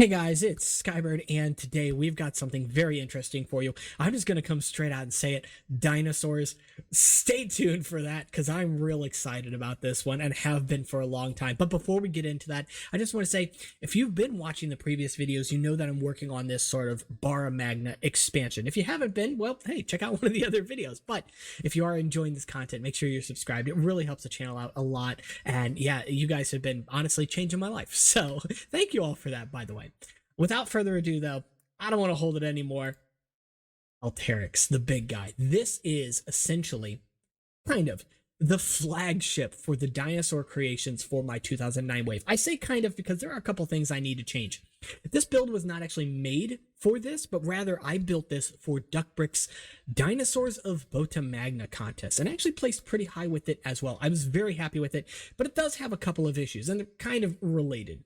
Hey guys, it's Skybird, and today we've got something very interesting for you. I'm just going to come straight out and say it. Dinosaurs. Stay tuned for that because I'm real excited about this one and have been for a long time. But before we get into that, I just want to say, if you've been watching the previous videos, you know that I'm working on this sort of Bara Magna expansion. If you haven't been, well, hey, check out one of the other videos. But if you are enjoying this content, make sure you're subscribed. It really helps the channel out a lot. And yeah, you guys have been honestly changing my life. So thank you all for that, by the way. Without further ado, though, I don't want to hold it anymore. Alx the Big Guy. This is essentially kind of the flagship for the dinosaur creations for my 2009 wave. I say kind of because there are a couple things I need to change. This build was not actually made for this, but rather I built this for Duckbricks Dinosaurs of Bota Magna contest, and I actually placed pretty high with it as well. I was very happy with it, but it does have a couple of issues, and they're kind of related.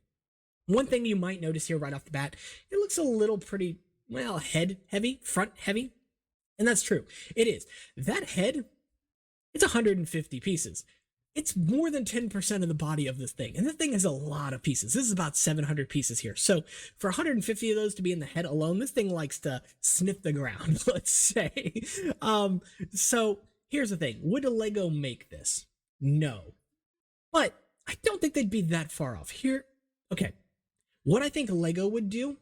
One thing you might notice here right off the bat, it looks a little pretty, well, head heavy, front heavy. And that's true. It is. That head, it's 150 pieces. It's more than 10% of the body of this thing. And this thing has a lot of pieces. This is about 700 pieces here. So for 150 of those to be in the head alone, this thing likes to sniff the ground, let's say. So here's the thing. Would a Lego make this? No. But I don't think they'd be that far off. Here, okay. What I think Lego would do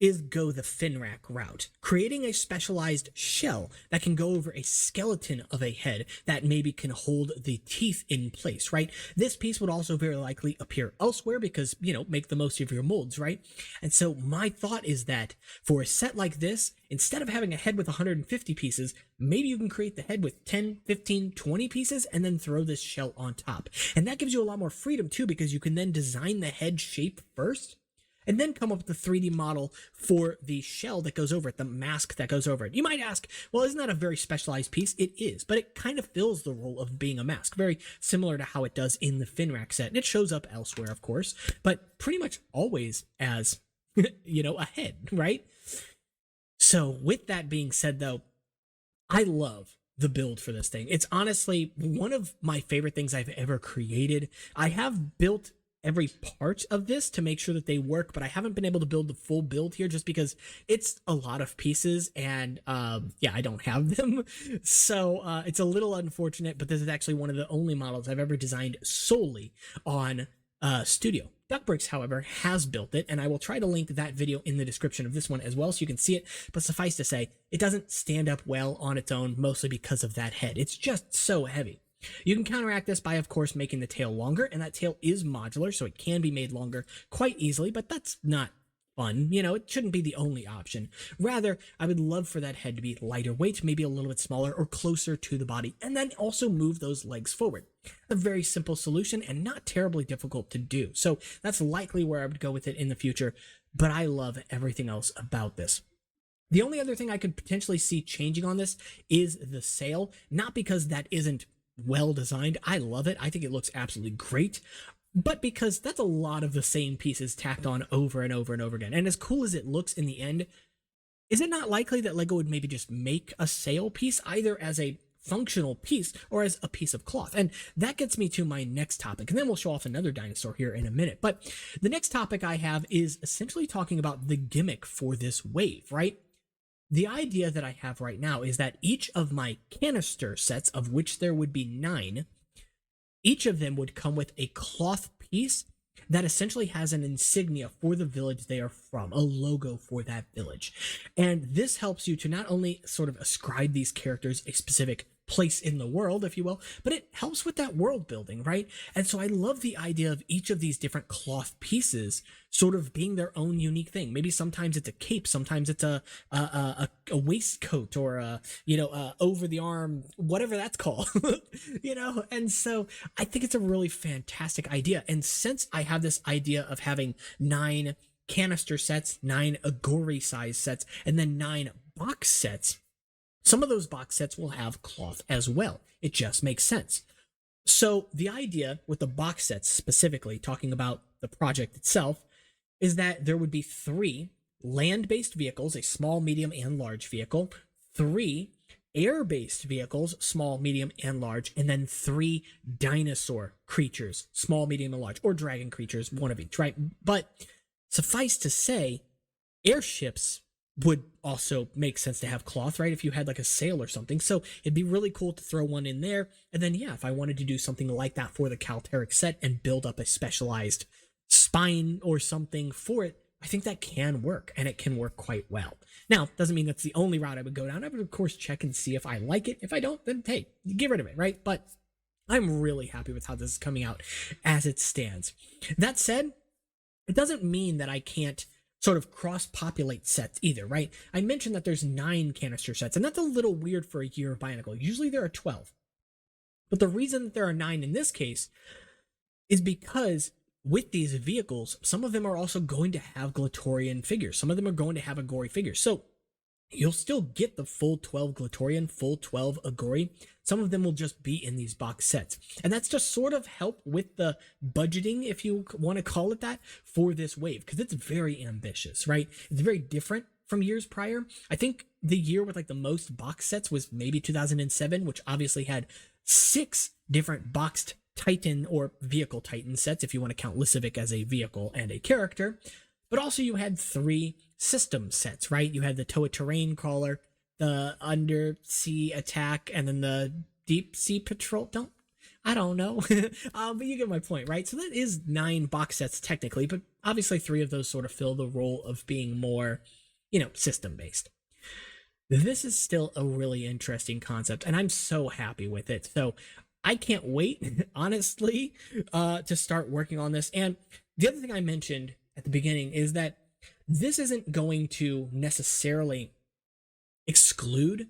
is go the fin rack route, creating a specialized shell that can go over a skeleton of a head that maybe can hold the teeth in place, right? This piece would also very likely appear elsewhere because, you know, make the most of your molds, right? And so my thought is that for a set like this, instead of having a head with 150 pieces, maybe you can create the head with 10, 15, 20 pieces and then throw this shell on top. And that gives you a lot more freedom too, because you can then design the head shape first and then come up with the 3D model for the shell that goes over it, the mask that goes over it. You might ask, well, isn't that a very specialized piece? It is, but it kind of fills the role of being a mask, very similar to how it does in the Finrack set. And it shows up elsewhere, of course, but pretty much always as, you know, a head, right? So with that being said, though, I love the build for this thing. It's honestly one of my favorite things I've ever created. I have built every part of this to make sure that they work, but I haven't been able to build the full build here just because it's a lot of pieces and yeah, I don't have them. So it's a little unfortunate, but this is actually one of the only models I've ever designed solely on Studio. Duckbricks, however, has built it, and I will try to link that video in the description of this one as well so you can see it, but suffice to say, it doesn't stand up well on its own, mostly because of that head. It's just so heavy. You can counteract this by, of course, making the tail longer, and that tail is modular, so it can be made longer quite easily, but that's not fun. You know, it shouldn't be the only option. Rather, I would love for that head to be lighter weight, maybe a little bit smaller or closer to the body, and then also move those legs forward. A very simple solution and not terribly difficult to do. So that's likely where I would go with it in the future, but I love everything else about this. The only other thing I could potentially see changing on this is the sail, not because that isn't well designed. I love it. I think it looks absolutely great, but because that's a lot of the same pieces tacked on over and over and over again. And as cool as it looks in the end, is it not likely that Lego would maybe just make a sail piece either as a functional piece or as a piece of cloth? And that gets me to my next topic, and then we'll show off another dinosaur here in a minute. But the next topic I have is essentially talking about the gimmick for this wave, right? The idea that I have right now is that each of my canister sets, of which there would be 9, each of them would come with a cloth piece that essentially has an insignia for the village they are from, a logo for that village. And this helps you to not only sort of ascribe these characters a specific place in the world, if you will, but it helps with that world building, right? And so I love the idea of each of these different cloth pieces sort of being their own unique thing. Maybe sometimes it's a cape, sometimes it's a waistcoat, or a, you know, over the arm, whatever that's called, you know. And so I think it's a really fantastic idea. And since I have this idea of having 9 canister sets, 9 Agori size sets, and then 9 box sets, some of those box sets will have cloth as well. It just makes sense. So the idea with the box sets, specifically talking about the project itself, is that there would be 3 land-based vehicles, a small, medium, and large vehicle, 3 air-based vehicles, small, medium, and large, and then 3 dinosaur creatures, small, medium, and large, or dragon creatures, one of each, right? But Suffice to say, airships would also make sense to have cloth, right? If you had like a sail or something. So it'd be really cool to throw one in there. And then, yeah, if I wanted to do something like that for the Calterex set and build up a specialized spine or something for it, I think that can work, and it can work quite well. Now, doesn't mean that's the only route I would go down. I would, of course, check and see if I like it. If I don't, then hey, get rid of it, right? But I'm really happy with how this is coming out as it stands. That said, it doesn't mean that I can't sort of cross-populate sets either, right? I mentioned that there's 9 canister sets, and that's a little weird for a Year of Bionicle. Usually there are 12. But the reason that there are 9 in this case is because with these vehicles, some of them are also going to have Glatorian figures. Some of them are going to have Agori figures. So you'll still get the full 12 Glatorian, full 12 Agori. Some of them will just be in these box sets. And that's just sort of help with the budgeting, if you want to call it that, for this wave, because it's very ambitious, right? It's very different from years prior. I think the year with like the most box sets was maybe 2007, which obviously had 6 different boxed Titan or vehicle Titan sets, if you want to count Lysivic as a vehicle and a character. But also you had 3 system sets, right? You had the Toa Terrain Crawler, the Undersea Attack, and then the Deep Sea Patrol. I don't know. But you get my point, right? So that is 9 box sets technically, but obviously 3 of those sort of fill the role of being more, system-based. This is still a really interesting concept, and I'm so happy with it. So I can't wait, honestly, to start working on this. And the other thing I mentioned at the beginning is that this isn't going to necessarily exclude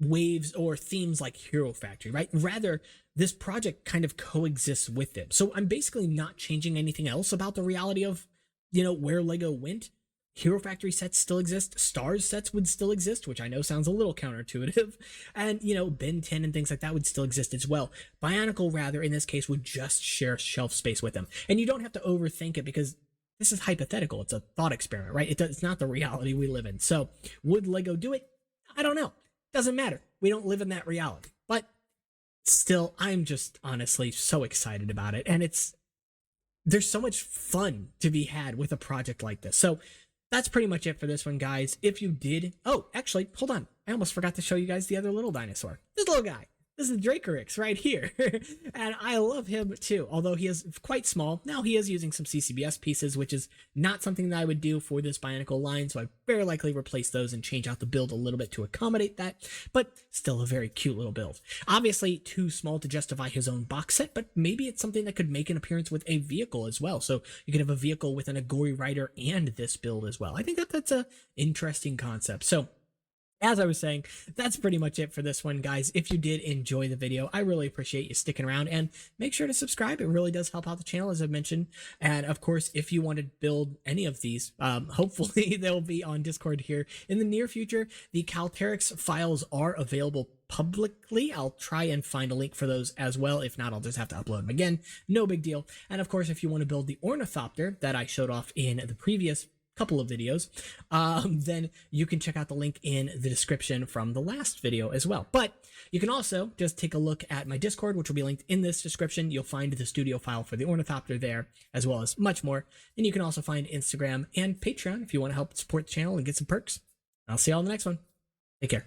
waves or themes like Hero Factory, right? Rather, this project kind of coexists with it. So I'm basically not changing anything else about the reality of, where LEGO went. Hero Factory sets still exist. Stars sets would still exist, which I know sounds a little counterintuitive. And, Ben 10 and things like that would still exist as well. Bionicle, rather, in this case, would just share shelf space with them. And you don't have to overthink it because this is hypothetical. It's a thought experiment, right? It's not the reality we live in. So would LEGO do it? I don't know. Doesn't matter. We don't live in that reality. But still, I'm just honestly so excited about it. And there's so much fun to be had with a project like this. So that's pretty much it for this one, guys. If you did... Oh, actually, hold on. I almost forgot to show you guys the other little dinosaur. This little guy. This is Dracorix right here. And I love him too, although he is quite small. Now he is using some CCBS pieces, which is not something that I would do for this Bionicle line, so I very likely replace those and change out the build a little bit to accommodate that, but still a very cute little build. Obviously too small to justify his own box set, but maybe it's something that could make an appearance with a vehicle as well. So you could have a vehicle with an Agori Rider and this build as well. I think that's a interesting concept. So as I was saying, that's pretty much it for this one, guys. If you did enjoy the video, I really appreciate you sticking around, and make sure to subscribe. It really does help out the channel, as I've mentioned. And of course, if you want to build any of these, hopefully they'll be on Discord here in the near future. The Calterex files are available publicly. I'll try and find a link for those as well. If not, I'll just have to upload them again. No big deal. And of course, if you want to build the Ornithopter that I showed off in the previous couple of videos, then you can check out the link in the description from the last video as well. But you can also just take a look at my Discord, which will be linked in this description. You'll find the studio file for the Ornithopter there, as well as much more. And you can also find Instagram and Patreon if you want to help support the channel and get some perks. I'll see you all in the next one. Take care.